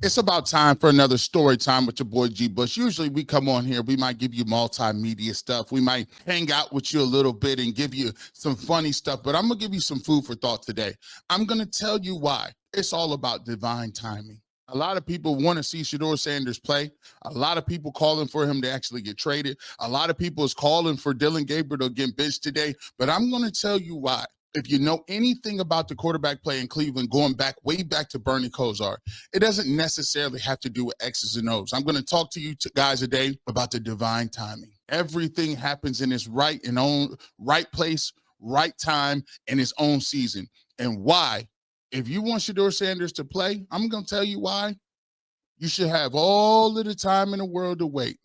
It's about time for another story time with your boy G Bush. Usually we come on here, we might give you multimedia stuff. We might hang out with you a little bit and give you some funny stuff, but I'm going to give you some food for thought today. I'm going to tell you why. It's all about divine timing. A lot of people want to see Shedeur Sanders play. A lot of people calling for him to actually get traded. A lot of people is calling for Dillon Gabriel to get benched today, but I'm going to tell you why. If you know anything about the quarterback play in Cleveland, going back way back to Bernie Kosar, it doesn't necessarily have to do with X's and O's. I'm going to talk to you guys today about the divine timing. Everything happens in its right place, right time, in its own season. And why? If you want Shedeur Sanders to play, I'm going to tell you why. You should have all of the time in the world to wait,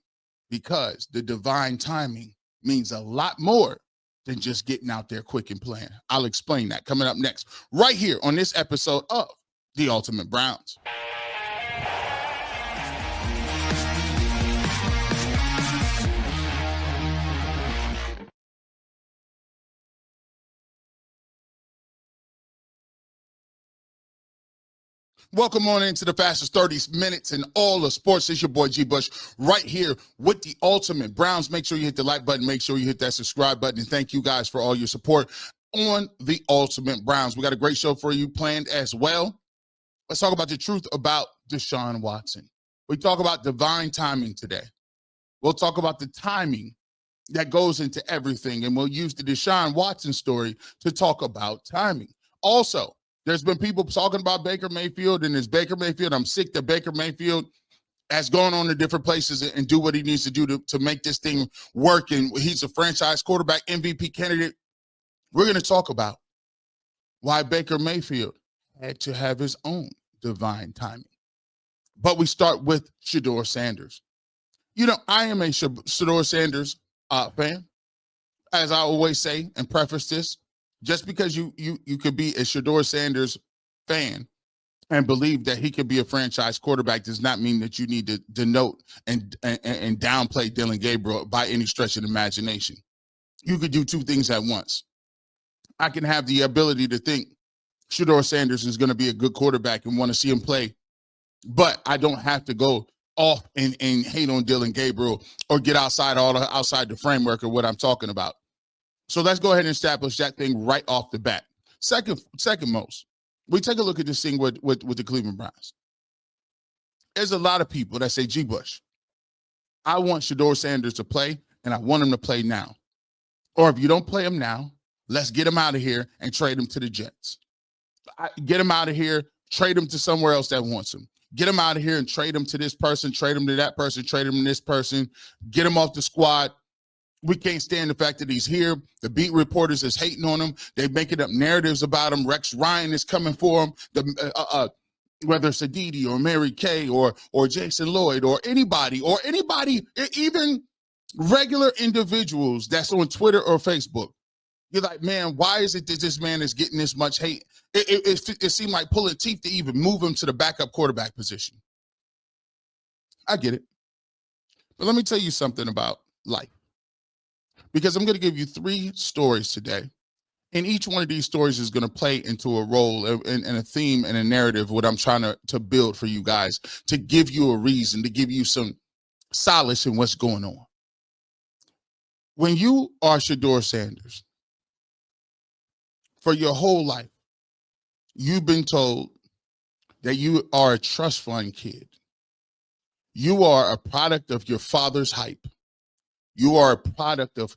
because the divine timing means a lot more than just getting out there quick and playing. I'll explain that coming up next, right here on this episode of The Ultimate Browns. Welcome on into the fastest 30 minutes in all of sports. It's your boy G Bush right here with the Ultimate Browns. Make sure you hit the like button. Make sure you hit that subscribe button. And thank you guys for all your support on the Ultimate Browns. We got a great show for you planned as well. Let's talk about the truth about Deshaun Watson. We talk about divine timing today. We'll talk about the timing that goes into everything. And we'll use the Deshaun Watson story to talk about timing. Also, there's been people talking about Baker Mayfield, and it's Baker Mayfield. I'm sick that Baker Mayfield has gone on to different places and do what he needs to do to make this thing work. And he's a franchise quarterback, MVP candidate. We're going to talk about why Baker Mayfield had to have his own divine timing. But we start with Shedeur Sanders. You know, I am a Shedeur Sanders fan. As I always say and preface this, just because you could be a Shedeur Sanders fan and believe that he could be a franchise quarterback does not mean that you need to denote and downplay Dillon Gabriel by any stretch of the imagination. You could do two things at once. I can have the ability to think Shedeur Sanders is going to be a good quarterback and want to see him play, but I don't have to go off and hate on Dillon Gabriel or get outside the framework of what I'm talking about. So let's go ahead and establish that thing right off the bat. Second most, we take a look at this thing with the Cleveland Browns. There's a lot of people that say, G Bush, I want Shedeur Sanders to play, and I want him to play now. Or if you don't play him now, let's get him out of here and trade him to the Jets. Get him out of here, trade him to somewhere else that wants him. Get him out of here and trade him to this person, trade him to that person, trade him to this person, get him off the squad. We can't stand the fact that he's here. The beat reporters is hating on him. They're making up narratives about him. Rex Ryan is coming for him. Whether it's Aditi or Mary Kay or Jason Lloyd or anybody, even regular individuals that's on Twitter or Facebook. You're like, man, why is it that this man is getting this much hate? It seemed like pulling teeth to even move him to the backup quarterback position. I get it. But let me tell you something about life. Because I'm going to give you 3 stories today. And each one of these stories is going to play into a role and a theme and a narrative, what I'm trying to build for you guys, to give you a reason, to give you some solace in what's going on. When you are Shedeur Sanders, for your whole life, you've been told that you are a trust fund kid. You are a product of your father's hype. You are a product of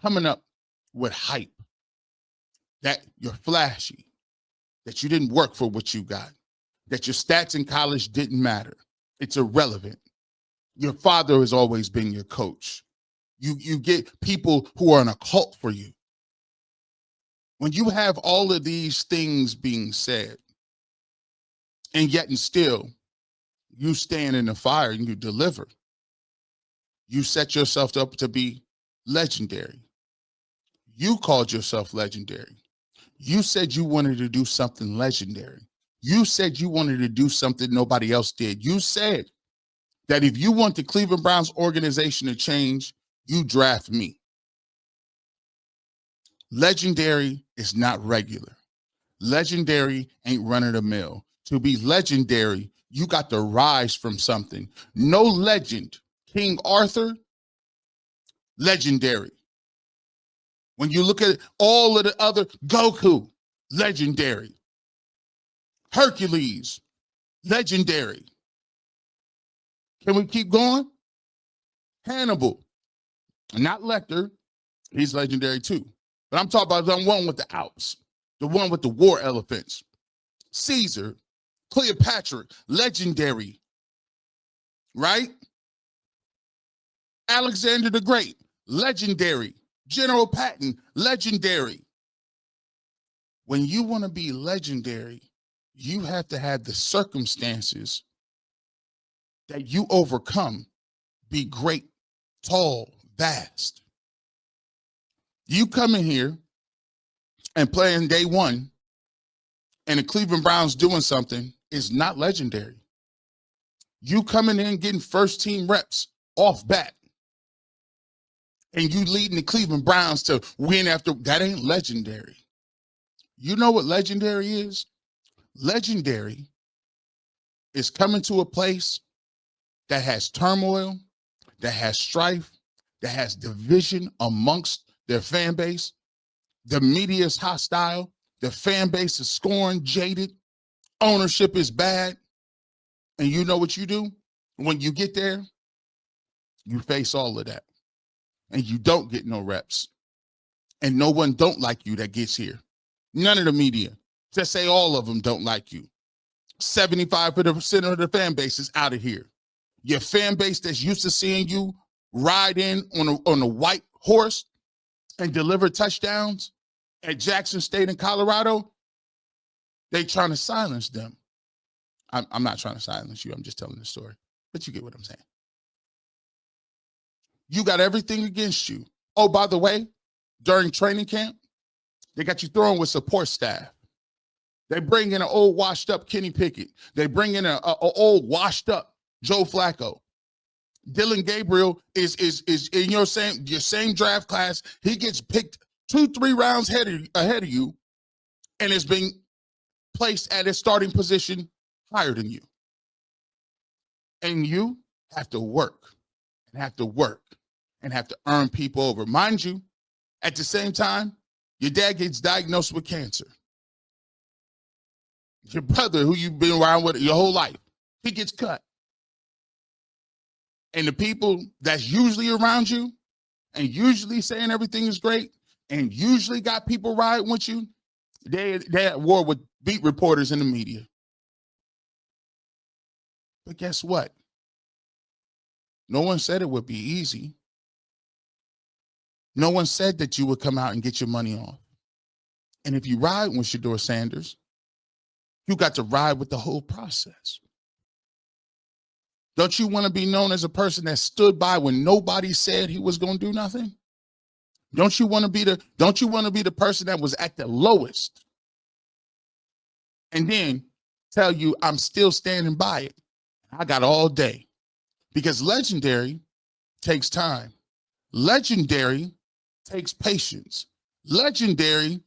coming up with hype, that you're flashy, that you didn't work for what you got, that your stats in college didn't matter. It's irrelevant. Your father has always been your coach. You get people who are in a cult for you. When you have all of these things being said, and yet and still, you stand in the fire and you deliver. You set yourself up to be legendary. You called yourself legendary. You said you wanted to do something legendary. You said you wanted to do something nobody else did. You said that if you want the Cleveland Browns organization to change, you draft me. Legendary is not regular. Legendary ain't run of the mill. To be legendary, You got to rise from something. No legend. King Arthur, legendary. When you look at all of the other, Goku, legendary. Hercules, legendary. Can we keep going? Hannibal, not Lecter, he's legendary too. But I'm talking about the one with the Alps, the one with the war elephants. Caesar, Cleopatra, legendary, right? Alexander the Great, legendary. General Patton, legendary. When you want to be legendary, you have to have the circumstances that you overcome be great, tall, vast. You come in here and playing day one, and the Cleveland Browns doing something is not legendary. You coming in getting first team reps off bat, and you leading the Cleveland Browns to win after, that ain't legendary. You know what legendary is? Legendary is coming to a place that has turmoil, that has strife, that has division amongst their fan base. The media is hostile. The fan base is scorned, jaded. Ownership is bad. And you know what you do? When you get there, you face all of that. And you don't get no reps. And no one don't like you that gets here. None of the media. Just say all of them don't like you. 75% of the fan base is out of here. Your fan base that's used to seeing you ride in on a white horse and deliver touchdowns at Jackson State in Colorado, they trying to silence them. I'm not trying to silence you. I'm just telling the story. But you get what I'm saying. You got everything against you. Oh, by the way, during training camp, they got you thrown with support staff. They bring in an old washed up Kenny Pickett. They bring in an old washed up Joe Flacco. Dylan Gabriel is in your same draft class. He gets picked 2-3 rounds ahead of you, and is being placed at his starting position higher than you. And you have to work and have to work and have to earn people over. Mind you, at the same time, your dad gets diagnosed with cancer. Your brother, who you've been around with your whole life, he gets cut. And the people that's usually around you and usually saying everything is great and usually got people riding with you, they're at war with beat reporters in the media. But guess what? No one said it would be easy. No one said that you would come out and get your money off. And if you ride with Shedeur Sanders, you got to ride with the whole process. Don't you want to be known as a person that stood by when nobody said he was going to do nothing? Don't you want to be the person that was at the lowest and then tell you I'm still standing by it? I got all day. Because legendary takes time. Legendary takes patience. Legendary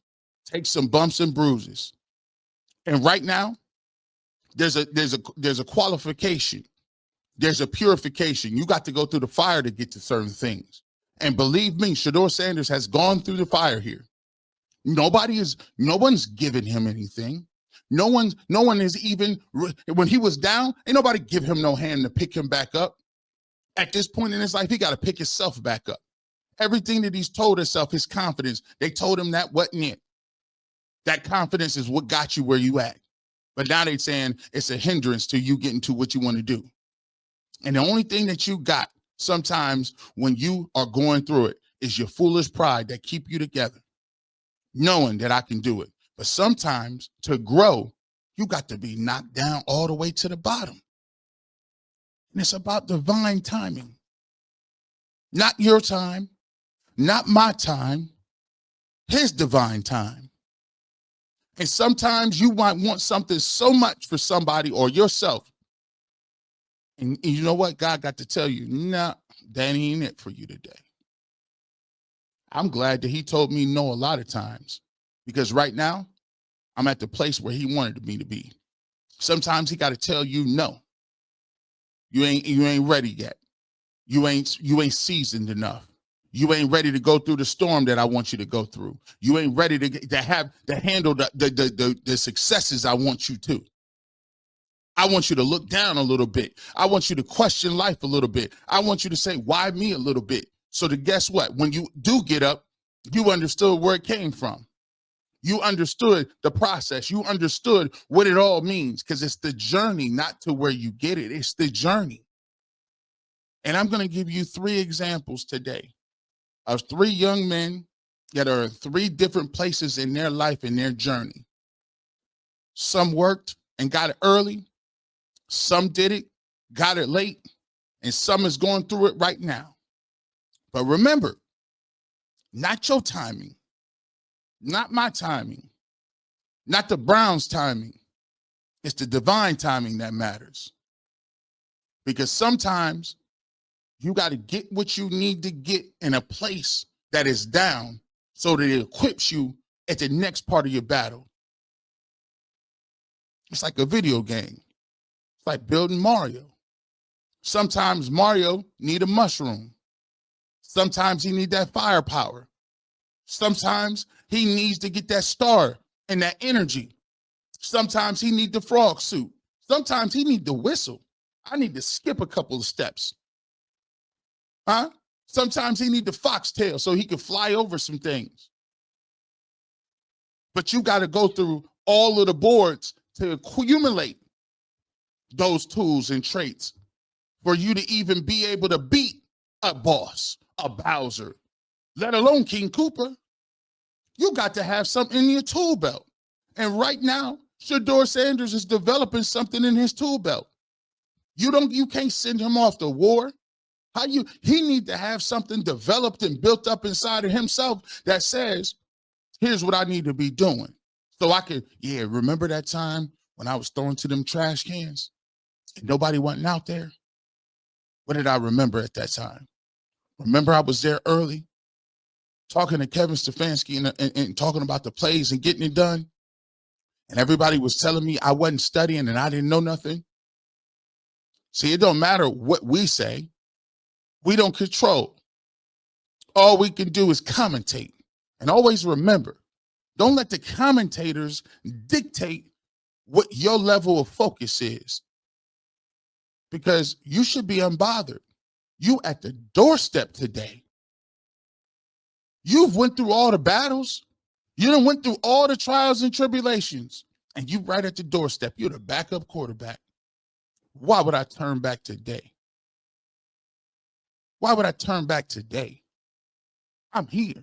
takes some bumps and bruises. And right now, there's a qualification. There's a purification. You got to go through the fire to get to certain things. And believe me, Shedeur Sanders has gone through the fire here. No one's giving him anything. No one is even, when he was down, ain't nobody give him no hand to pick him back up. At this point in his life, he got to pick himself back up. Everything that he's told himself, his confidence, they told him that wasn't it. That confidence is what got you where you at. But now they're saying it's a hindrance to you getting to what you want to do. And the only thing that you got sometimes when you are going through it is your foolish pride that keep you together, knowing that I can do it. But sometimes to grow, you got to be knocked down all the way to the bottom. And it's about divine timing. Not your time, not my time, his divine time. And sometimes you might want something so much for somebody or yourself. And you know what? God got to tell you, nah, that ain't it for you today. I'm glad that he told me no a lot of times, because right now I'm at the place where he wanted me to be. Sometimes he got to tell you no. You ain't ready yet. You ain't seasoned enough. You ain't ready to go through the storm that I want you to go through. You ain't ready to handle the successes I want you to. I want you to look down a little bit. I want you to question life a little bit. I want you to say, why me a little bit? So that guess what? When you do get up, you understood where it came from. You understood the process. You understood what it all means, because it's the journey, not to where you get it. It's the journey. And I'm going to give you 3 examples today of 3 young men that are in 3 different places in their life and their journey. Some worked and got it early. Some did it, got it late, and some is going through it right now. But remember, not your timing, not my timing, not the Browns' timing. It's the divine timing that matters. Because sometimes you got to get what you need to get in a place that is down so that it equips you at the next part of your battle. It's like a video game. It's like building Mario. Sometimes Mario need a mushroom. Sometimes he need that firepower. Sometimes he needs to get that star and that energy. Sometimes he need the frog suit. Sometimes he need the whistle. I need to skip a couple of steps. Huh? Sometimes he need the foxtail so he can fly over some things. But you got to go through all of the boards to accumulate those tools and traits for you to even be able to beat a boss, a Bowser, let alone King Cooper. You got to have something in your tool belt. And right now, Shedeur Sanders is developing something in his tool belt. You can't send him off to war. He need to have something developed and built up inside of himself that says, here's what I need to be doing. So I could, remember that time when I was throwing to them trash cans and nobody wasn't out there? What did I remember at that time? Remember I was there early talking to Kevin Stefanski and talking about the plays and getting it done? And everybody was telling me I wasn't studying and I didn't know nothing. See, it don't matter what we say. We don't control. All we can do is commentate. And always remember, don't let the commentators dictate what your level of focus is. Because you should be unbothered. You at the doorstep today. You've went through all the battles. You done went through all the trials and tribulations. And you right at the doorstep. You're the backup quarterback. Why would I turn back today? Why would I turn back today? I'm here.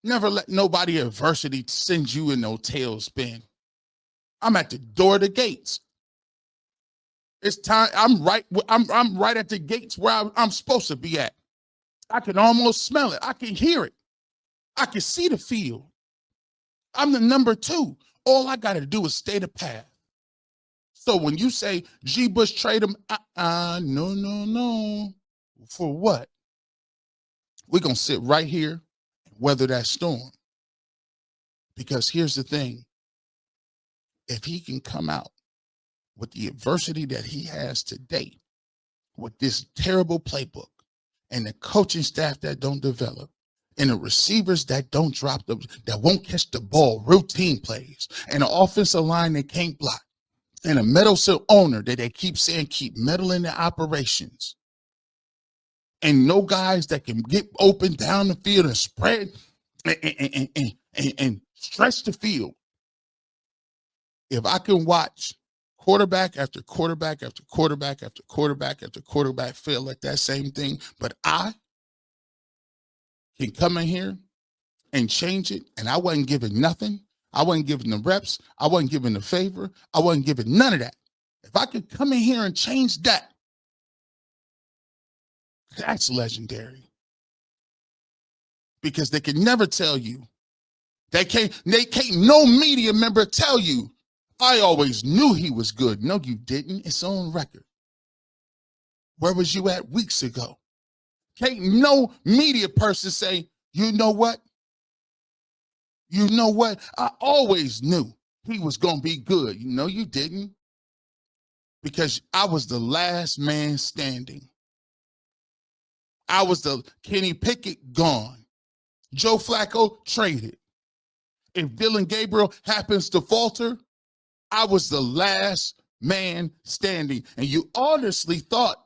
Never let nobody adversity send you in no tailspin. I'm at the door of the gates. It's time. I'm right at the gates where I'm supposed to be at. I can almost smell it. I can hear it. I can see the field. I'm the number 2. All I got to do is stay the path. So when you say G. Bush trade him, no. For what? We're going to sit right here and weather that storm. Because here's the thing. If he can come out with the adversity that he has today, with this terrible playbook, and the coaching staff that don't develop, and the receivers that don't that won't catch the ball, routine plays, and an offensive line that can't block, and a meddlesome owner that they keep saying keep meddling their operations, and no guys that can get open down the field and spread and stretch the field. If I can watch quarterback after quarterback after quarterback after quarterback after quarterback fail at that same thing, but I can come in here and change it, and I wasn't giving nothing. I wasn't giving the reps. I wasn't giving the favor. I wasn't giving none of that. If I could come in here and change that, that's legendary. Because they can never tell you. They can't no media member tell you, I always knew he was good. No, you didn't. It's on record. Where was you at weeks ago? Can't no media person say, you know what? You know what? I always knew he was going to be good. No, you didn't, because I was the last man standing. I was the Kenny Pickett gone. Joe Flacco traded. If Dylan Gabriel happens to falter, I was the last man standing. And you honestly thought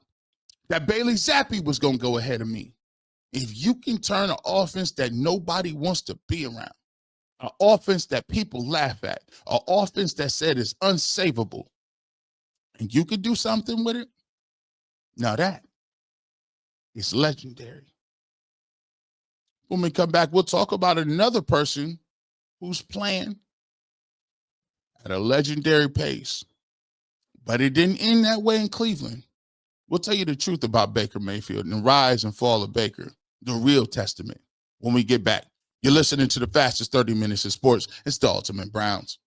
that Bailey Zappi was going to go ahead of me. If you can turn an offense that nobody wants to be around, an offense that people laugh at, an offense that said is unsavable, and you could do something with it, now that is legendary. When we come back, we'll talk about another person who's playing at a legendary pace. But it didn't end that way in Cleveland. We'll tell you the truth about Baker Mayfield and the rise and fall of Baker, the real testament, when we get back. You're listening to the fastest 30 minutes in sports. It's the Ultimate Browns.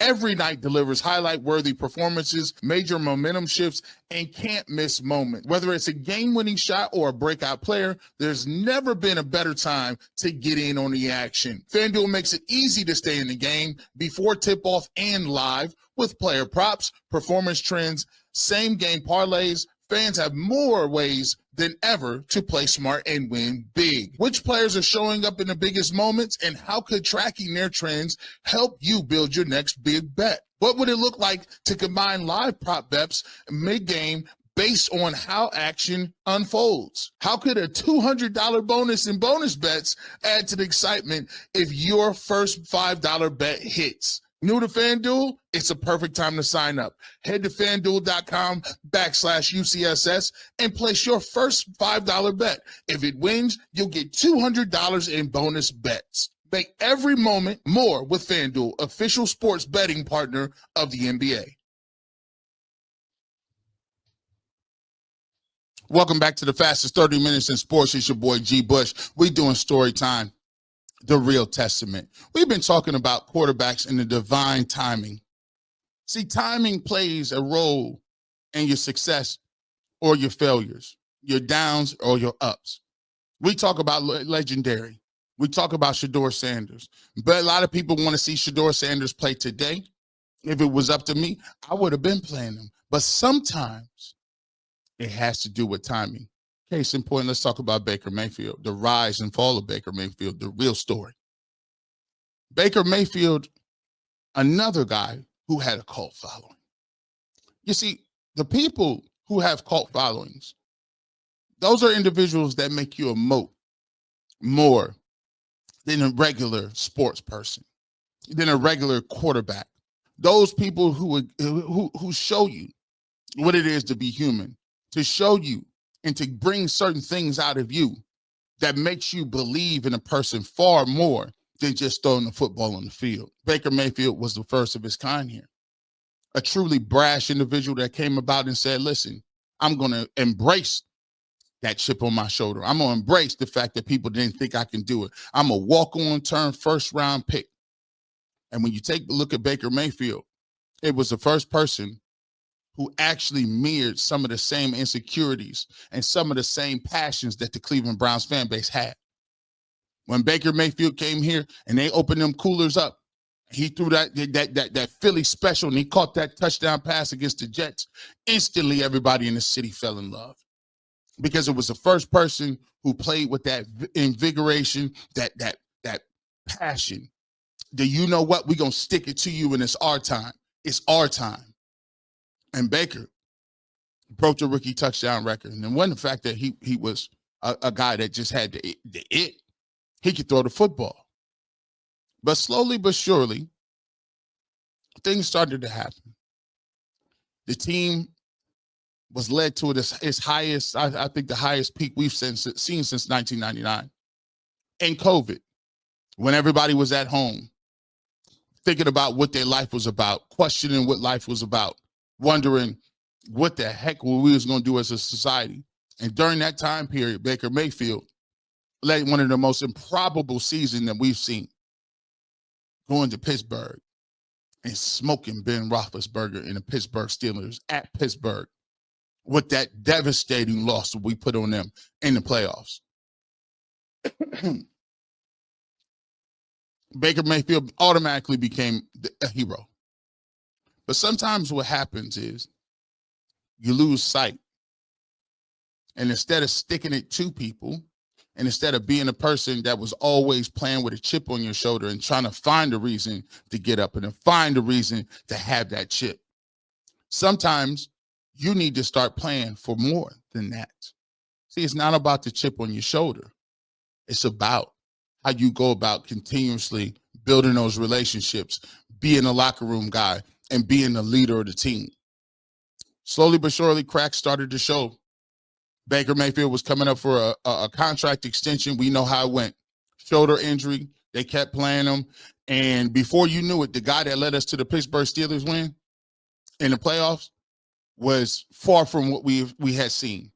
Every night delivers highlight-worthy performances, major momentum shifts, and can't-miss moments. Whether it's a game-winning shot or a breakout player, there's never been a better time to get in on the action. FanDuel makes it easy to stay in the game before tip-off and live with player props, performance trends, same-game parlays. Fans have more ways than ever to play smart and win big. Which players are showing up in the biggest moments, and how could tracking their trends help you build your next big bet? What would it look like to combine live prop bets mid-game based on how action unfolds? How could a $200 bonus in bonus bets add to the excitement if your first $5 bet hits? New to FanDuel? It's a perfect time to sign up. Head to FanDuel.com/UCSS and place your first $5 bet. If it wins, you'll get $200 in bonus bets. Make every moment more with FanDuel, official sports betting partner of the NBA. Welcome back to the fastest 30 minutes in sports. It's your boy G. Bush. We doing story time. The real testament. We've been talking about quarterbacks and the divine timing. See, timing plays a role in your success or your failures, your downs or your ups. We talk about legendary. We talk about Shedeur Sanders. But a lot of people want to see Shedeur Sanders play today. If it was up to me, I would have been playing him. But sometimes it has to do with timing. Case in point, let's talk about Baker Mayfield, the rise and fall of Baker Mayfield, the real story. Baker Mayfield, another guy who had a cult following. You see, the people who have cult followings, those are individuals that make you emote more than a regular sports person, than a regular quarterback. Those people who show you what it is to be human, to show you and to bring certain things out of you that makes you believe in a person far more than just throwing the football on the field. Baker Mayfield was the first of his kind here. A truly brash individual that came about and said, listen, I'm going to embrace that chip on my shoulder. I'm going to embrace the fact that people didn't think I can do it. I'm a walk-on turn first-round pick. And when you take a look at Baker Mayfield, it was the first person who actually mirrored some of the same insecurities and some of the same passions that the Cleveland Browns fan base had. When Baker Mayfield came here and they opened them coolers up, he threw that Philly special and he caught that touchdown pass against the Jets. Instantly, everybody in the city fell in love because it was the first person who played with that invigoration, that passion. Do you know what? We're going to stick it to you and it's our time. It's our time. And Baker broke the rookie touchdown record. And it wasn't the fact that he was a guy that just had the it. He could throw the football. But slowly but surely, things started to happen. The team was led to its highest, I think the highest peak we've seen since 1999. And COVID, when everybody was at home, thinking about what their life was about, questioning what life was about, wondering what the heck we was going to do as a society. And during that time period, Baker Mayfield led one of the most improbable seasons that we've seen, going to Pittsburgh and smoking Ben Roethlisberger and the Pittsburgh Steelers at Pittsburgh with that devastating loss that we put on them in the playoffs. Baker Mayfield automatically became a hero. But sometimes what happens is you lose sight. And instead of sticking it to people, and instead of being a person that was always playing with a chip on your shoulder and trying to find a reason to get up and to find a reason to have that chip, sometimes you need to start playing for more than that. See, it's not about the chip on your shoulder. It's about how you go about continuously building those relationships, being a locker room guy, and being the leader of the team. Slowly but surely, cracks started to show. Baker Mayfield was coming up for a contract extension. We know how it went. Shoulder injury. They kept playing him. And before you knew it, the guy that led us to the Pittsburgh Steelers win in the playoffs was far from what we had seen.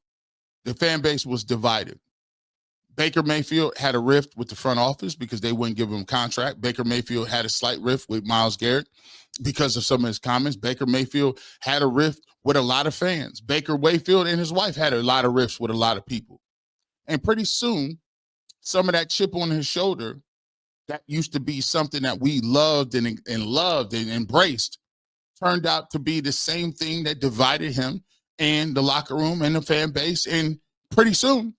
The fan base was divided. Baker Mayfield had a rift with the front office because they wouldn't give him a contract. Baker Mayfield had a slight rift with Myles Garrett because of some of his comments. Baker Mayfield had a rift with a lot of fans. Baker Mayfield and his wife had a lot of rifts with a lot of people. And pretty soon, some of that chip on his shoulder that used to be something that we loved and embraced turned out to be the same thing that divided him and the locker room and the fan base. And pretty soon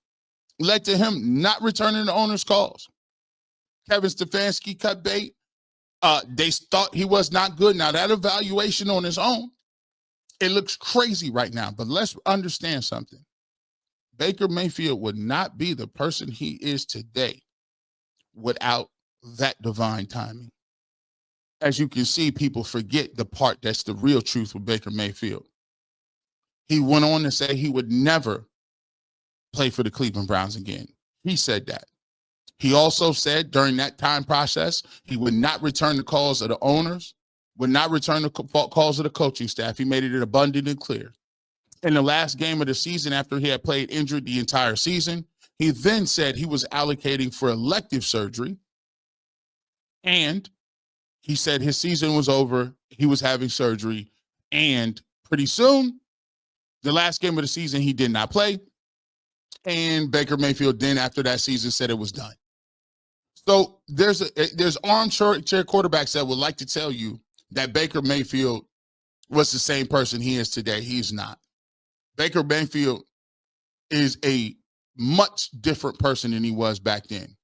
led to him not returning the owner's calls. Kevin Stefanski cut bait. They thought he was not good. Now, that evaluation on his own, it looks crazy right now, but let's understand something. Baker Mayfield would not be the person he is today without that divine timing. As you can see, people forget the part that's the real truth with Baker Mayfield. He went on to say he would never play for the Cleveland Browns again. He said that. He also said during that time process, he would not return the calls of the owners, would not return the calls of the coaching staff. He made it abundantly clear. In the last game of the season, after he had played injured the entire season, he then said he was allocating for elective surgery. And he said his season was over. He was having surgery. And pretty soon, the last game of the season, he did not play. And Baker Mayfield then, after that season, said it was done. So there's armchair quarterbacks that would like to tell you that Baker Mayfield was the same person he is today. He's not. Baker Mayfield is a much different person than he was back then.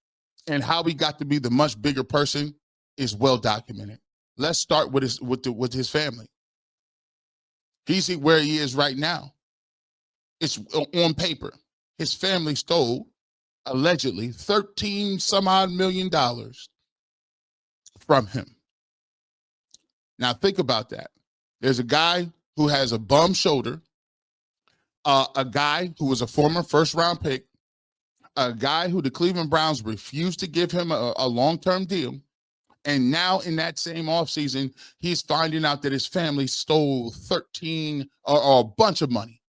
And how he got to be the much bigger person is well documented. Let's start with his family. He's where he is right now. It's on paper. His family stole, allegedly, $13 million from him. Now think about that. There's a guy who has a bum shoulder, a guy who was a former first-round pick, a guy who the Cleveland Browns refused to give him a long-term deal, and now in that same offseason, he's finding out that his family stole 13 or a bunch of money.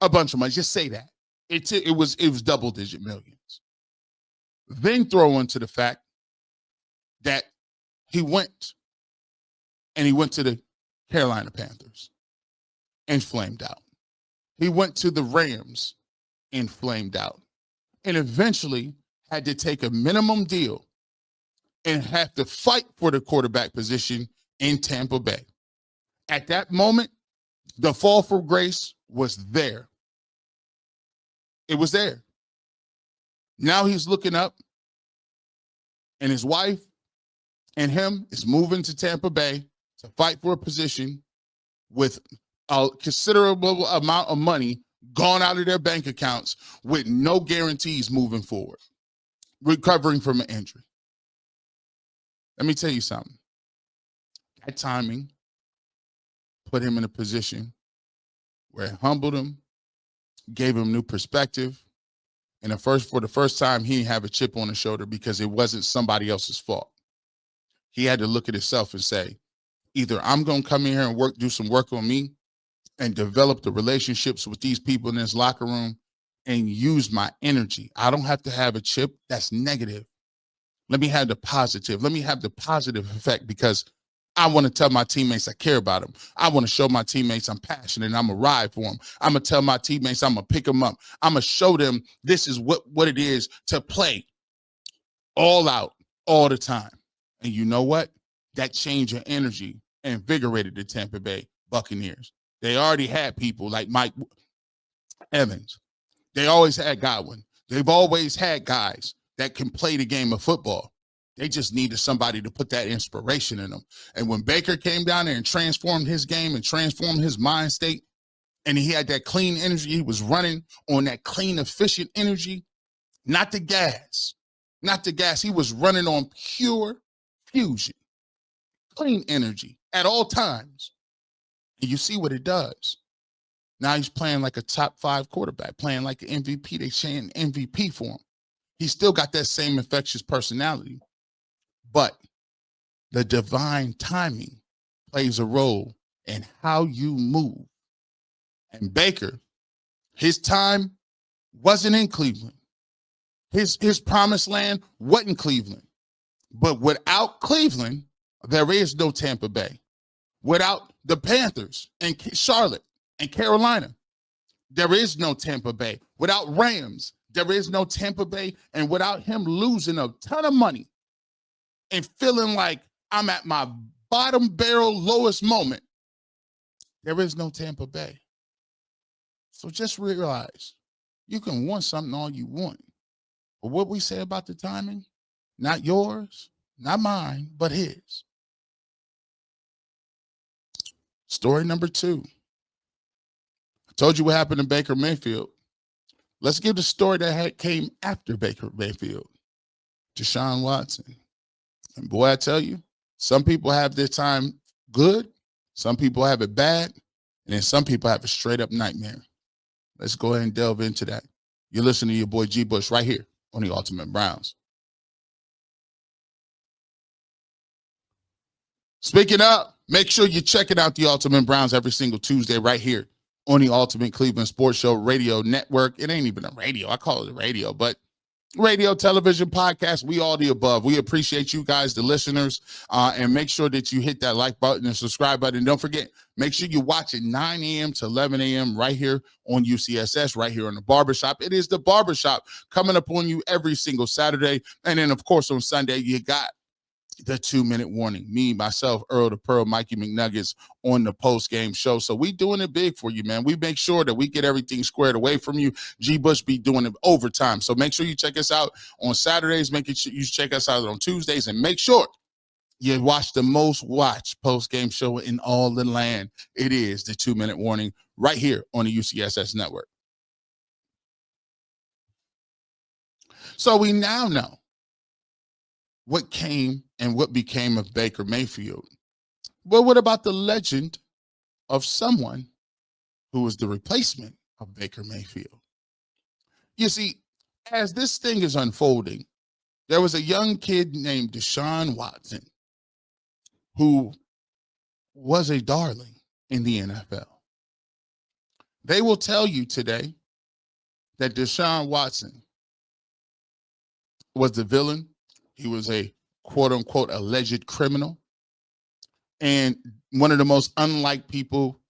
A bunch of money. Just say that. It was double-digit millions. Then throw into the fact that he went to the Carolina Panthers and flamed out. He went to the Rams and flamed out. And eventually had to take a minimum deal and have to fight for the quarterback position in Tampa Bay. At that moment, the fall from grace was there. It was there. Now he's looking up, and his wife and him is moving to Tampa Bay to fight for a position with a considerable amount of money gone out of their bank accounts with no guarantees moving forward, recovering from an injury. Let me tell you something. That timing put him in a position where it humbled him, gave him new perspective, and for the first time, he didn't have a chip on his shoulder because it wasn't somebody else's fault. He had to look at himself and say, either I'm going to come in here and do some work on me and develop the relationships with these people in this locker room and use my energy. I don't have to have a chip that's negative. Let me have the positive. Let me have the positive effect because I want to tell my teammates I care about them. I want to show my teammates I'm passionate and I'm going to ride for them. I'm going to tell my teammates I'm going to pick them up. I'm going to show them this is what it is to play all out all the time. And you know what? That change of energy invigorated the Tampa Bay Buccaneers. They already had people like Mike Evans. They always had Godwin. They've always had guys that can play the game of football. They just needed somebody to put that inspiration in them. And when Baker came down there and transformed his game and transformed his mind state, and he had that clean energy, he was running on that clean, efficient energy, not the gas, not the gas. He was running on pure fusion, clean energy at all times. And you see what it does. Now he's playing like a top 5 quarterback, playing like an MVP. They're saying MVP for him. He's still got that same infectious personality, but the divine timing plays a role in how you move. And Baker, his time wasn't in Cleveland. His promised land wasn't Cleveland. But without Cleveland, there is no Tampa Bay. Without the Panthers and Charlotte and Carolina, there is no Tampa Bay. Without Rams, there is no Tampa Bay. And without him losing a ton of money and feeling like I'm at my bottom barrel lowest moment, there is no Tampa Bay. So just realize you can want something all you want. But what we say about the timing, not yours, not mine, but his. Story number 2. I told you what happened to Baker Mayfield. Let's give the story that came after Baker Mayfield. Deshaun Watson. And boy, I tell you, some people have their time good, some people have it bad, and then some people have a straight up nightmare. Let's go ahead and delve into that. You're listening to your boy G Bush right here on the Ultimate Browns. Speaking up, make sure you're checking out the Ultimate Browns every single Tuesday right here on the Ultimate Cleveland Sports Show Radio Network. It ain't even a radio. I call it a radio, but radio, television, podcast, we all the above. We appreciate you guys, the listeners, and make sure that you hit that like button and subscribe button. And don't forget, make sure you watch it 9 a.m. to 11 a.m. right here on UCSS, right here on the Barbershop. It is the Barbershop coming up on you every single Saturday. And then, of course, on Sunday, you got the 2-minute warning. Me, myself, Earl the Pearl, Mikey McNuggets on the post-game show. So we doing it big for you, man. We make sure that we get everything squared away from you. G Bush be doing it overtime. So make sure you check us out on Saturdays. Make sure you check us out on Tuesdays, and make sure you watch the most watched post-game show in all the land. It is the 2-minute warning right here on the UCSS network. So we now know what came and what became of Baker Mayfield. But what about the legend of someone who was the replacement of Baker Mayfield? You see, as this thing is unfolding, there was a young kid named Deshaun Watson who was a darling in the NFL. They will tell you today that Deshaun Watson was the villain. He was a quote-unquote alleged criminal and one of the most unliked people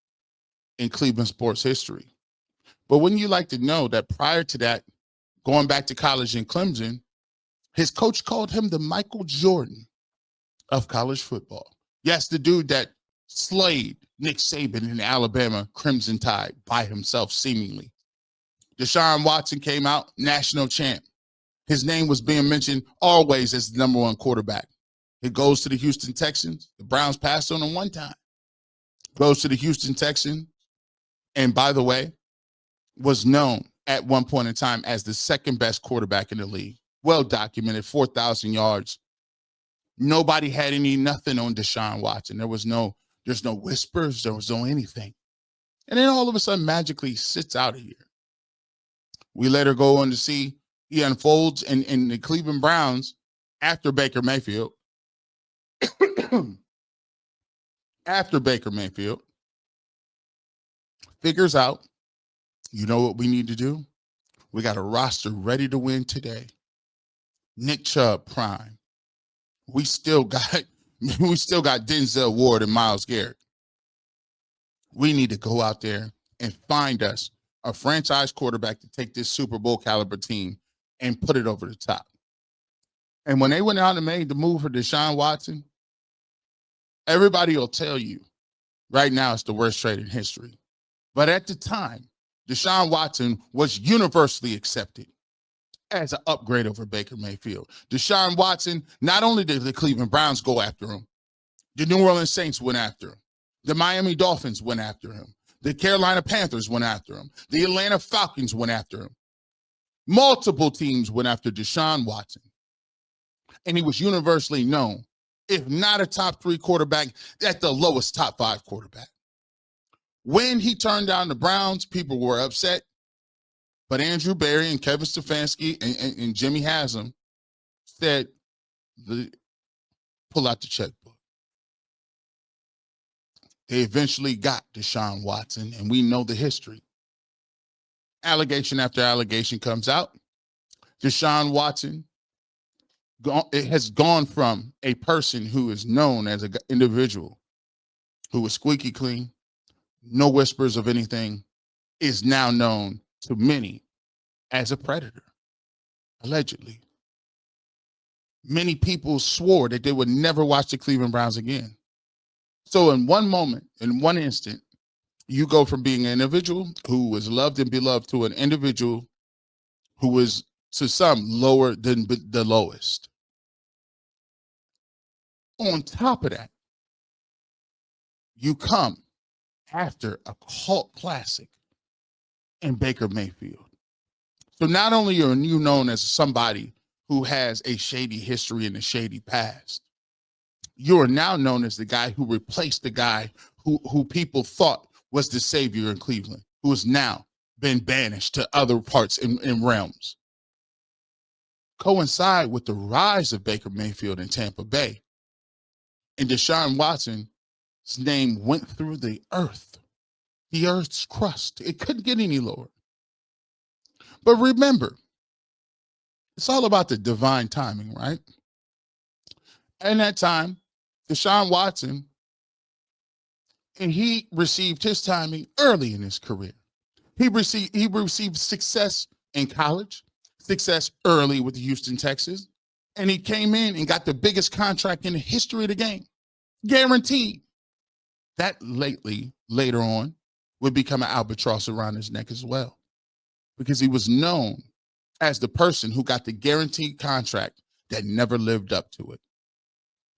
in Cleveland sports history. But wouldn't you like to know that prior to that, going back to college in Clemson, his coach called him the Michael Jordan of college football. Yes, the dude that slayed Nick Saban in the Alabama Crimson Tide by himself, seemingly. Deshaun Watson came out, national champ. His name was being mentioned always as the number 1 quarterback. It goes to the Houston Texans. The Browns passed on him one time. Goes to the Houston Texans. And by the way, was known at one point in time as the second best quarterback in the league. Well documented, 4,000 yards. Nobody had nothing on Deshaun Watson. There's no whispers. There was no anything. And then all of a sudden, magically sits out of here. We later go on to see he unfolds in the Cleveland Browns after Baker Mayfield. After Baker Mayfield figures out, you know what we need to do? We got a roster ready to win today. Nick Chubb prime. We still got Denzel Ward and Myles Garrett. We need to go out there and find us a franchise quarterback to take this Super Bowl caliber team and put it over the top. And when they went out and made the move for Deshaun Watson, everybody will tell you right now it's the worst trade in history. But at the time, Deshaun Watson was universally accepted as an upgrade over Baker Mayfield. Deshaun Watson, not only did the Cleveland Browns go after him, the New Orleans Saints went after him. The Miami Dolphins went after him. The Carolina Panthers went after him. The Atlanta Falcons went after him. Multiple teams went after Deshaun Watson. And he was universally known, if not a top 3 quarterback, at the lowest top 5 quarterback. When he turned down the Browns, people were upset. But Andrew Berry and Kevin Stefanski and Jimmy Haslam said, pull out the checkbook. They eventually got Deshaun Watson, and we know the history. Allegation after allegation comes out. Deshaun Watson has gone from a person who is known as an individual who was squeaky clean, no whispers of anything, is now known to many as a predator, allegedly. Many people swore that they would never watch the Cleveland Browns again. So in one moment, in one instant, you go from being an individual who was loved and beloved to an individual who was, to some, lower than the lowest. On top of that, you come after a cult classic in Baker Mayfield. So not only are you known as somebody who has a shady history and a shady past, you are now known as the guy who replaced the guy who people thought was the savior in Cleveland, who has now been banished to other parts in realms. Coincide with the rise of Baker Mayfield in Tampa Bay, and Deshaun Watson's name went through the earth's crust. It couldn't get any lower. But remember, it's all about the divine timing, right? And that time, Deshaun Watson, and he received his timing early in his career. He received success in college, success early with Houston, Texas, and he came in and got the biggest contract in the history of the game, guaranteed. That later on, would become an albatross around his neck as well, because he was known as the person who got the guaranteed contract that never lived up to it.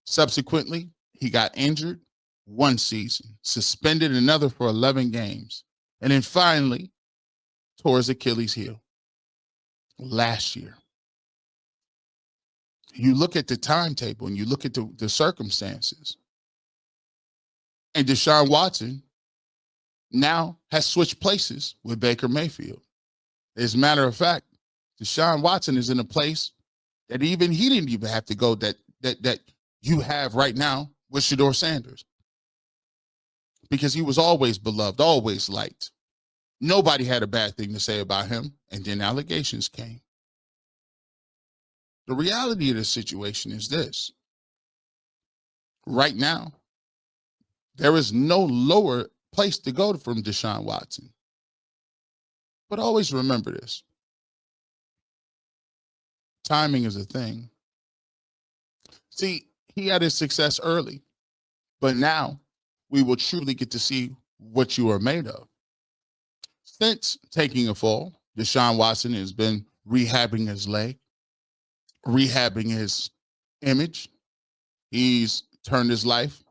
Subsequently, he got injured one season, suspended another for 11 games, and then finally tore his Achilles heel last year. You look at the timetable and you look at the circumstances, and Deshaun Watson now has switched places with Baker Mayfield. As a matter of fact, Deshaun Watson is in a place that even he didn't even have to go that you have right now with Shedeur Sanders, because he was always beloved, always liked. Nobody had a bad thing to say about him, and then allegations came. The reality of the situation is this. Right now, there is no lower place to go from Deshaun Watson. But always remember this. Timing is a thing. See, he had his success early, but now we will truly get to see what you are made of. Since taking a fall, Deshaun Watson has been rehabbing his leg, rehabbing his image. He's turned his life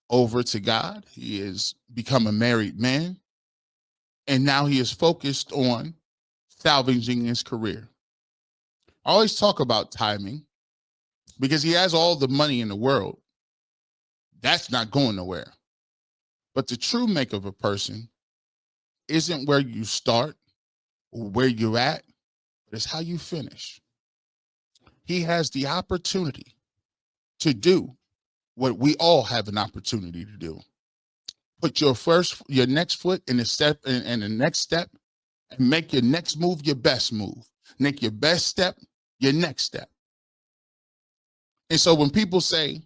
over to God. He has become a married man. And now he is focused on salvaging his career. I always talk about timing because he has all the money in the world. That's not going nowhere. But the true make of a person isn't where you start or where you're at, but it's how you finish. He has the opportunity to do what we all have an opportunity to do. Put your next foot in the step and the next step, and make your next move your best move. Make your best step your next step. And so when people say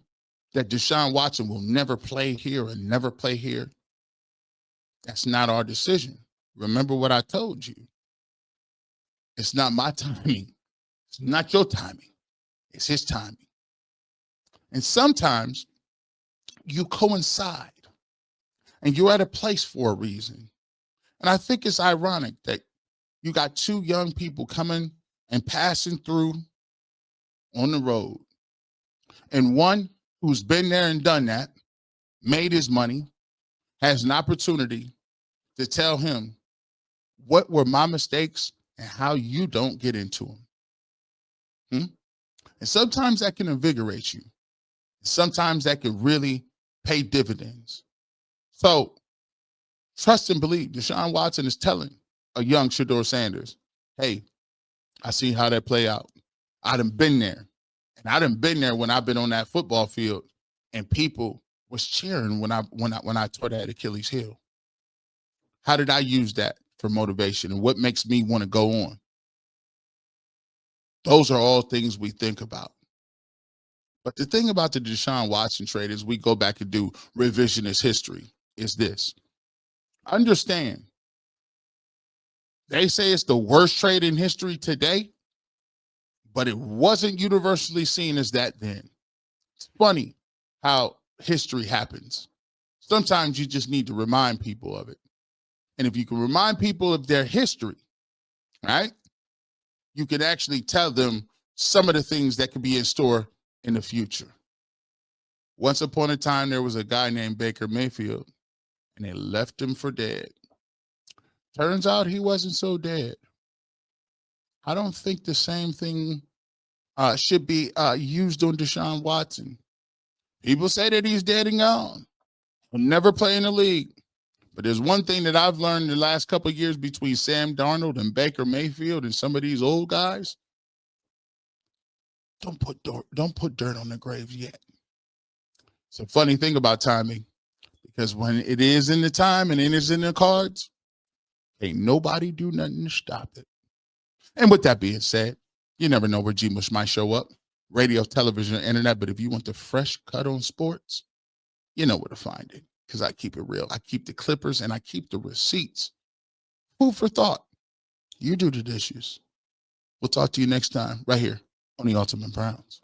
that Deshaun Watson will never play here and never play here, that's not our decision. Remember what I told you. It's not my timing. It's not your timing. It's his timing. And sometimes you coincide and you're at a place for a reason. And I think it's ironic that you got two young people coming and passing through on the road, and one who's been there and done that, made his money, has an opportunity to tell him what were my mistakes and how you don't get into them. And sometimes that can invigorate you. Sometimes that can really pay dividends. So trust and believe. Deshaun Watson is telling a young Shedeur Sanders, hey, I see how that play out. I done been there. And I done been there when I've been on that football field and people was cheering when I tore that Achilles heel. How did I use that for motivation, and what makes me want to go on? Those are all things we think about. But the thing about the Deshaun Watson trade is we go back and do revisionist history is this. Understand, they say it's the worst trade in history today, but it wasn't universally seen as that then. It's funny how history happens. Sometimes you just need to remind people of it. And if you can remind people of their history, right, you can actually tell them some of the things that could be in store in the future. Once upon a time, there was a guy named Baker Mayfield, and they left him for dead. Turns out he wasn't so dead. I don't think the same thing should be used on Deshaun Watson. People say that he's dead and gone. He'll never play in the league. But there's one thing that I've learned in the last couple of years between Sam Darnold and Baker Mayfield and some of these old guys. Don't put dirt on the graves yet. It's a funny thing about timing, because when it is in the time and it is in the cards, ain't nobody do nothing to stop it. And with that being said, you never know where G-Mush might show up. Radio, television, or internet. But if you want the fresh cut on sports, you know where to find it, because I keep it real. I keep the clippers and I keep the receipts. Food for thought. You do the dishes. We'll talk to you next time right here on the Ultimate Browns.